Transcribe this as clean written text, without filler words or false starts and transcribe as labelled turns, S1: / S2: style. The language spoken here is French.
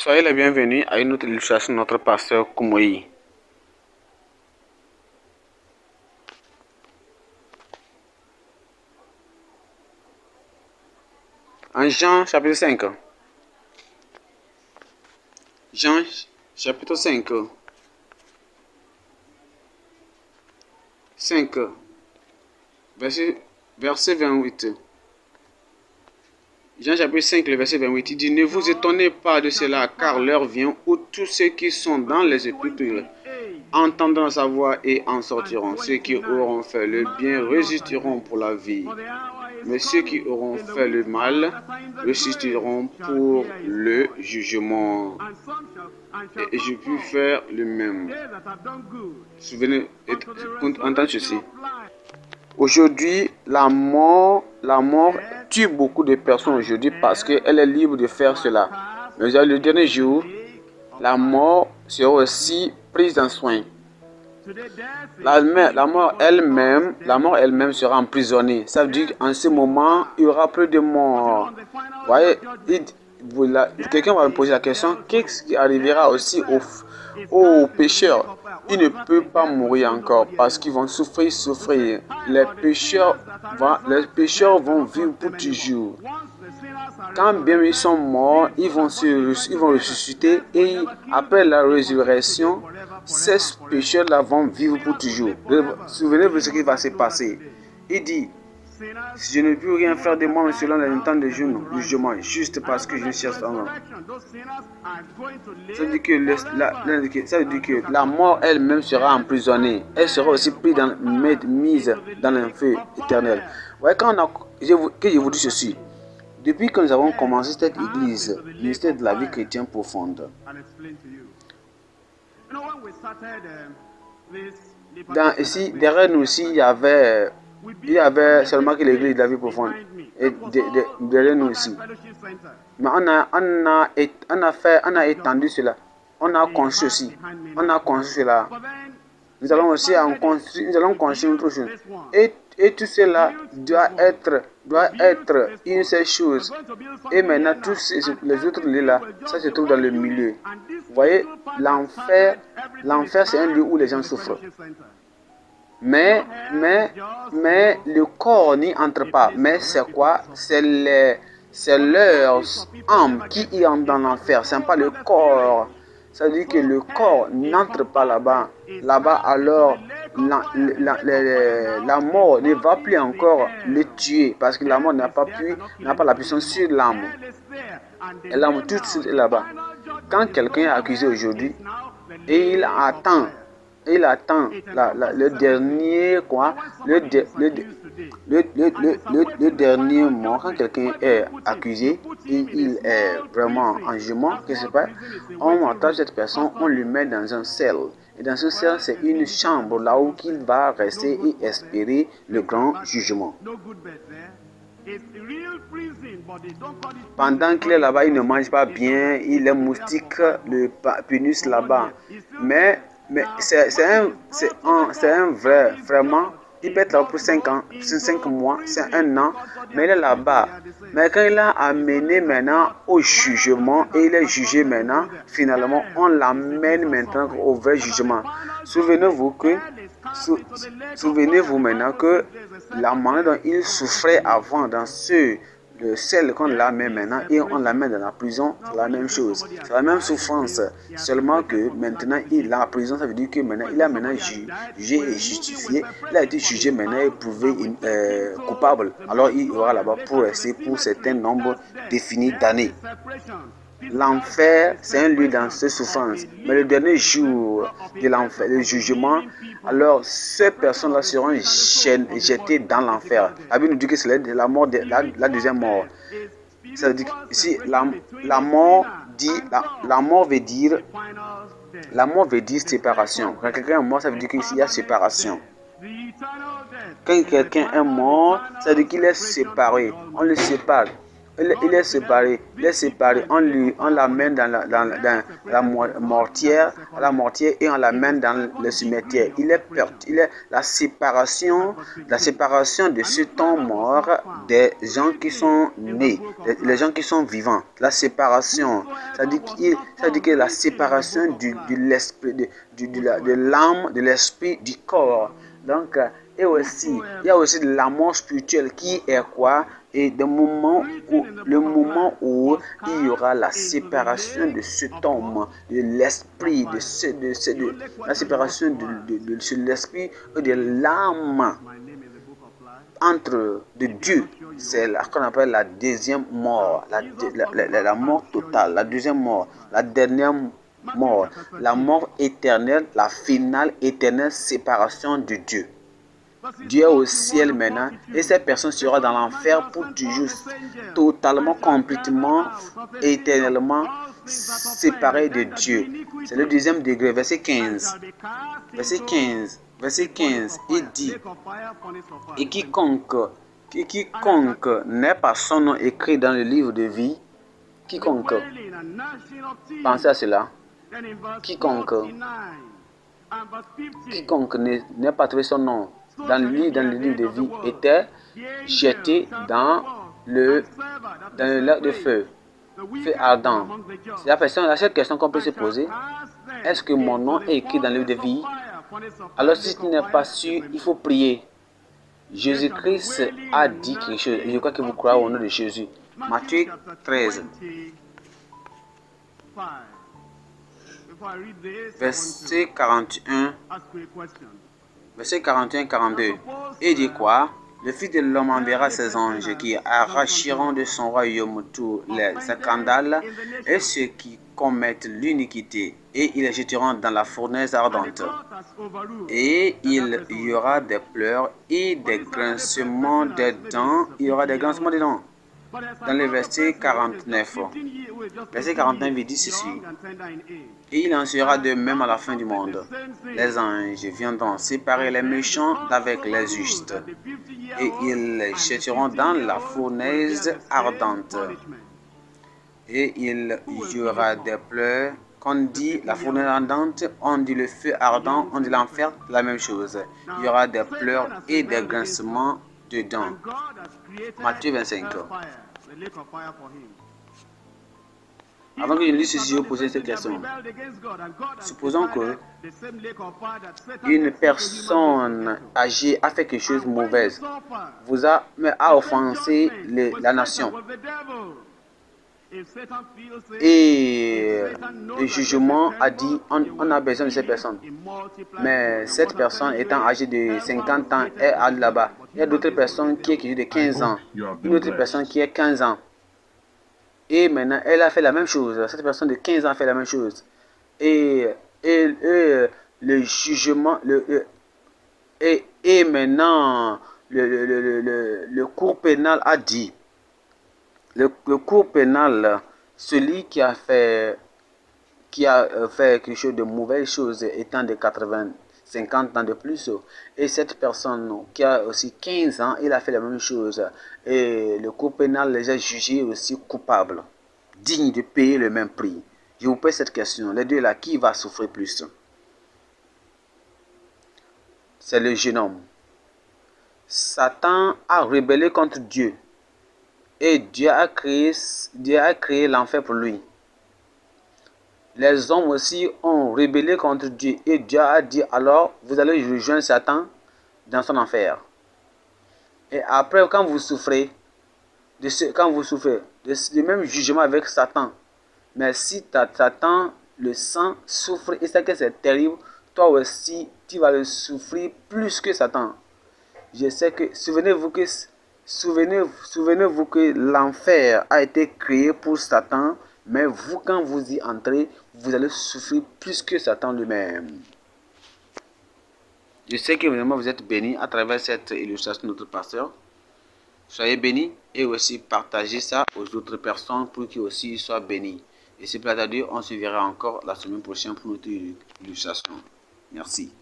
S1: Soyez les bienvenus à une autre illustration de notre pasteur Koumoyi. En Jean chapitre 5. Jean chapitre 5. 5. Verset 28. Jean chapitre 5, le verset 28, il dit: Ne vous étonnez pas de cela, car l'heure vient où tous ceux qui sont dans les Écritures entendront sa voix et en sortiront. Ceux qui auront fait le bien résisteront pour la vie, mais ceux qui auront fait le mal résisteront pour le jugement. Et je puis faire le même. Souvenez, entendez ceci. Aujourd'hui, la mort tue beaucoup de personnes aujourd'hui parce qu'elle est libre de faire cela. Mais le dernier jour, la mort sera aussi prise en soin. La mort elle-même sera emprisonnée. Ça veut dire qu'en ce moment, il y aura plus de morts. Vous voyez, quelqu'un va me poser la question: qu'est-ce qui arrivera aussi aux pécheurs? Ils ne peuvent pas mourir encore parce qu'ils vont souffrir. Les pécheurs vont vivre pour toujours. Quand bien ils sont morts, ils vont ressusciter, et après la résurrection, ces pécheurs-là vont vivre pour toujours. Souvenez-vous de ce qui va se passer. Il dit: je ne peux rien faire de moi selon le temps de jugement, juste parce que je cherche un homme. Ça veut dire que la mort elle-même sera emprisonnée. Elle sera aussi mise dans l'enfer éternel. Vous voyez, je vous dis ceci. Depuis que nous avons commencé cette église, ministère de la vie chrétienne profonde, ici, derrière nous aussi, il y avait seulement que l'église de la vie profonde. Et derrière nous ici. Mais on a étendu cela. On a construit aussi. On a construit cela. Nous allons aussi construire autre chose. Et tout cela doit être une seule chose. Et maintenant, tous les autres lieux là, ça se trouve dans le milieu. Vous voyez, l'enfer c'est un lieu où les gens souffrent. Mais le corps n'y entre pas. Mais c'est quoi? C'est leur âme qui y entre dans l'enfer. Ce n'est pas le corps. Ça veut dire que le corps n'entre pas là-bas. Là-bas, alors, la mort ne va plus encore le tuer, parce que la mort n'a pas la puissance sur l'âme. Et l'âme tout de suite est là-bas. Quand quelqu'un est accusé aujourd'hui, et il attend le dernier le dernier mot. Quand quelqu'un est accusé et il est vraiment en jugement, qu'est-ce qui se passe? On attache cette personne, on le met dans un cell. Et dans ce cell, c'est une chambre là où il va rester et espérer le grand jugement. Pendant qu'il est là-bas, il ne mange pas bien, il est moustique, le pénis là-bas. Mais c'est un vrai, vraiment. Il peut être là pour 5 ans, 5 mois, c'est 1 an, mais il est là-bas. Mais quand il a amené maintenant au jugement, et il est jugé maintenant, finalement, on l'amène maintenant au vrai jugement. Souvenez-vous maintenant que la manière dont il souffrait avant dans celle qu'on l'amène maintenant et on l'amène dans la prison, c'est la même chose. C'est la même souffrance. Seulement que maintenant, la prison, ça veut dire que maintenant, il a maintenant jugé et justifié. Il a été jugé maintenant et prouvé coupable. Alors, il aura là-bas pour rester pour certains nombres définis d'années. L'enfer, c'est un lieu dans cette souffrance. Mais le dernier jour de l'enfer, le jugement, alors ces personnes-là seront jetées dans l'enfer. La Bible nous dit que c'est la mort, la deuxième mort. Ça veut dire ici, la mort veut dire séparation. Quand quelqu'un est mort, ça veut dire qu'il y a séparation. Quand quelqu'un est mort, ça veut dire qu'il est séparé. On le sépare. il est séparé. Il est séparé. On l'amène dans la mortière, et on l'amène dans le cimetière. Il est la séparation de ce temps mort des gens qui sont nés, les gens qui sont vivants. La séparation, ça dit que la séparation de l'esprit, de l'âme, de l'esprit, du corps. Donc, et aussi, il y a aussi la mort spirituelle qui est quoi? Et le moment où il y aura la séparation de cet homme, de l'esprit, la séparation de l'esprit et de l'âme entre de Dieu. C'est ce qu'on appelle la deuxième mort, la mort totale, la deuxième mort, la dernière mort, la mort éternelle, la finale éternelle séparation de Dieu. Dieu est au ciel maintenant et cette personne sera dans l'enfer pour toujours, totalement, complètement, éternellement séparée de Dieu. C'est le deuxième degré, verset 15. Verset 15, il dit, et quiconque n'est pas son nom écrit dans le livre de vie, quiconque, pensez à cela, quiconque n'est pas trouvé son nom dans le livre de vie était jeté dans le lac de feu ardent. C'est la seule question qu'on peut se poser. Est-ce que mon nom est écrit dans le livre de vie? Alors si tu n'es pas sûr, il faut prier. Jésus-Christ a dit quelque chose. Je crois que vous croyez au nom de Jésus. Matthieu 13. Verset 41. Verset 41-42. Et dit quoi? Le Fils de l'homme enverra ses anges qui arracheront de son royaume tous les scandales et ceux qui commettent l'iniquité, et ils les jetteront dans la fournaise ardente. Et il y aura des pleurs et des grincements des dents. Il y aura des grincements des dents. Dans le verset 49. Verset 49, il dit ceci. Et il en sera de même à la fin du monde. Les anges viendront séparer les méchants d'avec les justes, et ils les jetteront dans la fournaise ardente. Et il y aura des pleurs. Quand on dit la fournaise ardente, on dit le feu ardent, on dit l'enfer, la même chose. Il y aura des pleurs et des grincements de dents. Matthieu 25. Avant que je lise ceci, je vais poser cette question. Supposons que une personne âgée a fait quelque chose de mauvais, a offensé la nation. Et le jugement a dit on a besoin de cette personne. Mais cette personne étant âgée de 50 ans est allée là-bas. Il y a d'autres personnes qui est de 15 ans. Une autre personne qui est 15 ans. Et maintenant, elle a fait la même chose. Cette personne de 15 ans a fait la même chose. Et le jugement, et maintenant, le cours pénal a dit, le cours pénal, celui qui a fait quelque chose de mauvaise chose étant de 50 ans de plus, et cette personne qui a aussi 15 ans, il a fait la même chose, et le cours pénal les a jugés aussi coupables, dignes de payer le même prix. Je vous pose cette question, les deux là, qui va souffrir plus? C'est le jeune homme. Satan a rebellé contre Dieu, et Dieu a créé l'enfer pour lui. Les hommes aussi ont rebellé contre Dieu, et Dieu a dit alors vous allez rejoindre Satan dans son enfer. Et après, quand vous souffrez du même jugement avec Satan, mais si Satan le sang souffre et c'est que c'est terrible, toi aussi tu vas le souffrir plus que Satan. Je sais que souvenez-vous que l'enfer a été créé pour Satan, mais vous, quand vous y entrez, vous allez souffrir plus que Satan lui-même. Je sais que vraiment vous êtes bénis à travers cette illustration de notre pasteur. Soyez bénis et aussi partagez ça aux autres personnes pour qu'ils aussi soient bénis. Et si plaît à Dieu, on se verra encore la semaine prochaine pour notre illustration. Merci.